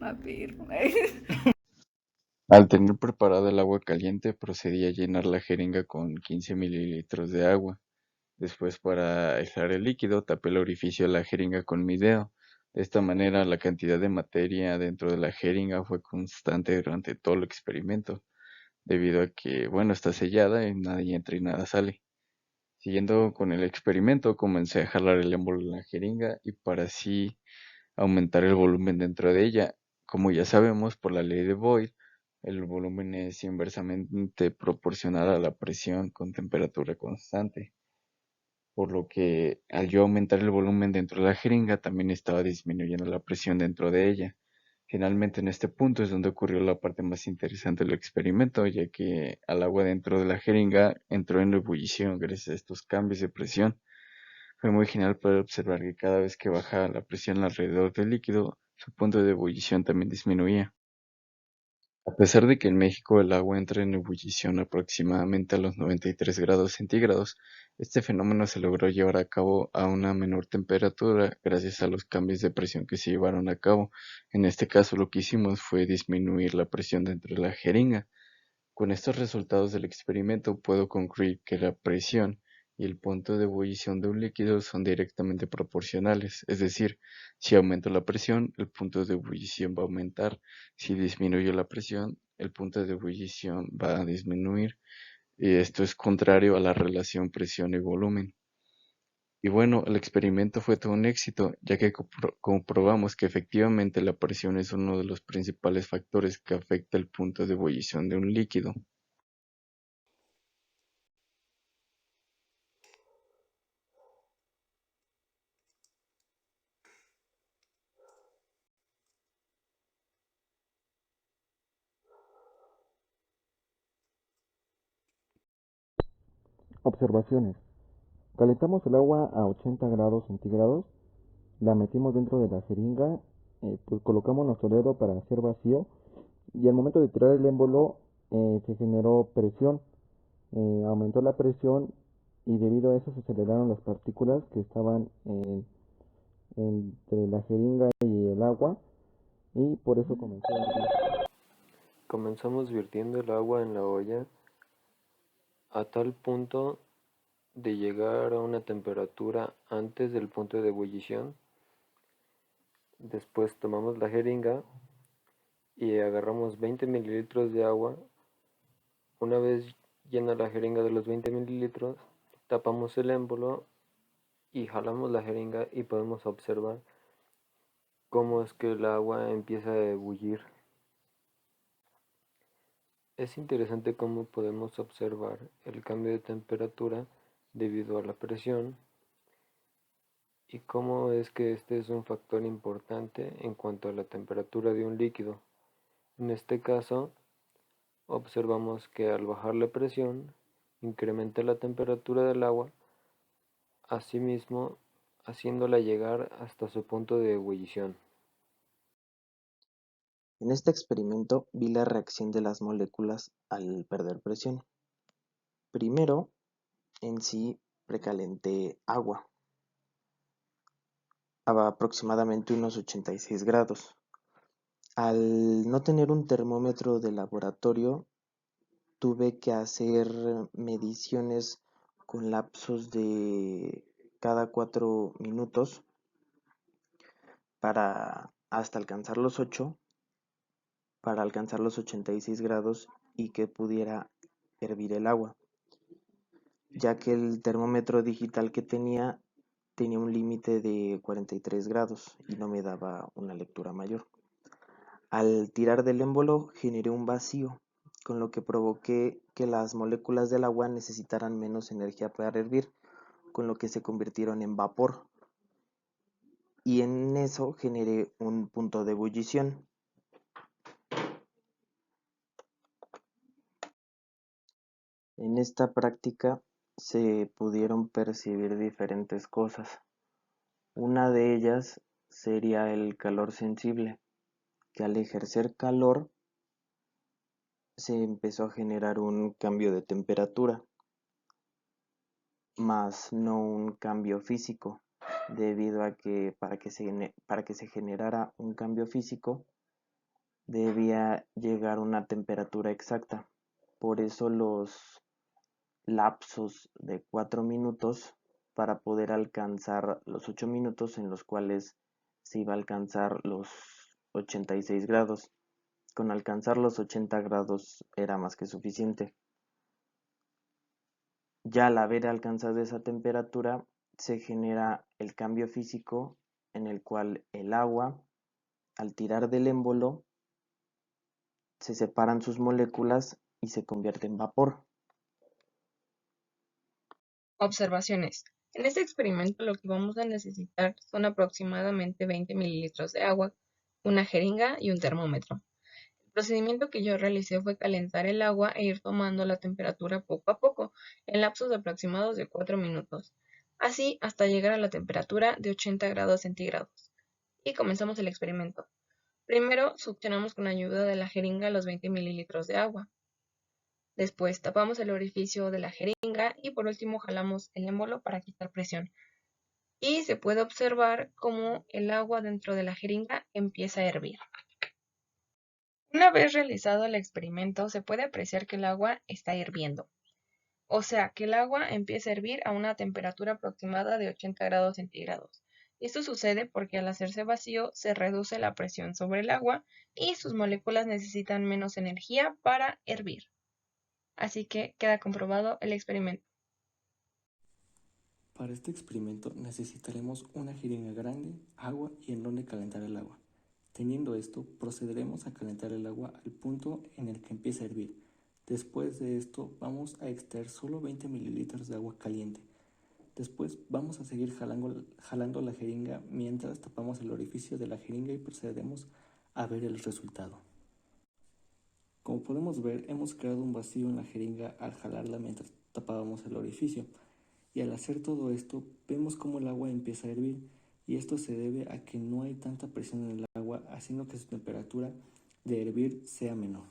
A ver. Al tener preparada el agua caliente, procedí a llenar la jeringa con 15 mililitros de agua. Después, para aislar el líquido, tapé el orificio de la jeringa con mi dedo. De esta manera, la cantidad de materia dentro de la jeringa fue constante durante todo el experimento, debido a que, bueno, está sellada y nada entra y nada sale. Siguiendo con el experimento, comencé a jalar el émbolo de la jeringa y para así aumentar el volumen dentro de ella. Como ya sabemos por la ley de Boyle, el volumen es inversamente proporcional a la presión con temperatura constante, por lo que al yo aumentar el volumen dentro de la jeringa también estaba disminuyendo la presión dentro de ella. Finalmente en este punto es donde ocurrió la parte más interesante del experimento, ya que al agua dentro de la jeringa entró en ebullición gracias a estos cambios de presión. Fue muy genial poder observar que cada vez que bajaba la presión alrededor del líquido, su punto de ebullición también disminuía. A pesar de que en México el agua entra en ebullición aproximadamente a los 93 grados centígrados, este fenómeno se logró llevar a cabo a una menor temperatura gracias a los cambios de presión que se llevaron a cabo. En este caso lo que hicimos fue disminuir la presión dentro de la jeringa. Con estos resultados del experimento puedo concluir que la presión y el punto de ebullición de un líquido son directamente proporcionales, es decir, si aumento la presión, el punto de ebullición va a aumentar; si disminuyo la presión, el punto de ebullición va a disminuir, y esto es contrario a la relación presión y volumen. Y bueno, el experimento fue todo un éxito, ya que comprobamos que efectivamente la presión es uno de los principales factores que afecta el punto de ebullición de un líquido. Observaciones. Calentamos el agua a 80 grados centígrados, la metimos dentro de la jeringa, pues colocamos nuestro dedo para hacer vacío y al momento de tirar el émbolo se generó presión, aumentó la presión y debido a eso se aceleraron las partículas que estaban entre la jeringa y el agua y por eso comenzó a hervir. Comenzamos virtiendo el agua en la olla a tal punto de llegar a una temperatura antes del punto de ebullición. Después tomamos la jeringa y agarramos 20 mililitros de agua. Una vez llena la jeringa de los 20 mililitros, tapamos el émbolo y jalamos la jeringa y podemos observar cómo es que el agua empieza a ebullir. Es interesante cómo podemos observar el cambio de temperatura debido a la presión y cómo es que este es un factor importante en cuanto a la temperatura de un líquido. En este caso, observamos que al bajar la presión, incrementa la temperatura del agua, asimismo haciéndola llegar hasta su punto de ebullición. En este experimento vi la reacción de las moléculas al perder presión. Primero, en sí, precalenté agua a aproximadamente unos 86 grados. Al no tener un termómetro de laboratorio, tuve que hacer mediciones con lapsos de cada 4 minutos para hasta alcanzar los 8, para alcanzar los 86 grados y que pudiera hervir el agua, ya que el termómetro digital que tenía un límite de 43 grados y no me daba una lectura mayor. Al tirar del émbolo generé un vacío, con lo que provoqué que las moléculas del agua necesitaran menos energía para hervir, con lo que se convirtieron en vapor. Y en eso generé un punto de ebullición. En esta práctica se pudieron percibir diferentes cosas. Una de ellas sería el calor sensible, que al ejercer calor se empezó a generar un cambio de temperatura, más no un cambio físico, debido a que para que se generara un cambio físico debía llegar a una temperatura exacta. Por eso los lapsos de 4 minutos para poder alcanzar los 8 minutos en los cuales se iba a alcanzar los 86 grados. Con alcanzar los 80 grados era más que suficiente. Ya al haber alcanzado esa temperatura, se genera el cambio físico en el cual el agua, al tirar del émbolo, se separan sus moléculas y se convierte en vapor. Observaciones. En este experimento lo que vamos a necesitar son aproximadamente 20 mililitros de agua, una jeringa y un termómetro. El procedimiento que yo realicé fue calentar el agua e ir tomando la temperatura poco a poco, en lapsos aproximados de 4 minutos, así hasta llegar a la temperatura de 80 grados centígrados. Y comenzamos el experimento. Primero succionamos con ayuda de la jeringa los 20 mililitros de agua. Después tapamos el orificio de la jeringa y por último jalamos el émbolo para quitar presión. Y se puede observar cómo el agua dentro de la jeringa empieza a hervir. Una vez realizado el experimento, se puede apreciar que el agua está hirviendo. O sea, que el agua empieza a hervir a una temperatura aproximada de 80 grados centígrados. Esto sucede porque al hacerse vacío se reduce la presión sobre el agua y sus moléculas necesitan menos energía para hervir. Así que queda comprobado el experimento. Para este experimento necesitaremos una jeringa grande, agua y en donde calentar el agua. Teniendo esto, procederemos a calentar el agua al punto en el que empiece a hervir. Después de esto, vamos a extraer solo 20 mililitros de agua caliente. Después vamos a seguir jalando la jeringa mientras tapamos el orificio de la jeringa y procedemos a ver el resultado. Como podemos ver, hemos creado un vacío en la jeringa al jalarla mientras tapábamos el orificio. Y al hacer todo esto, vemos cómo el agua empieza a hervir, y esto se debe a que no hay tanta presión en el agua, haciendo que su temperatura de hervir sea menor.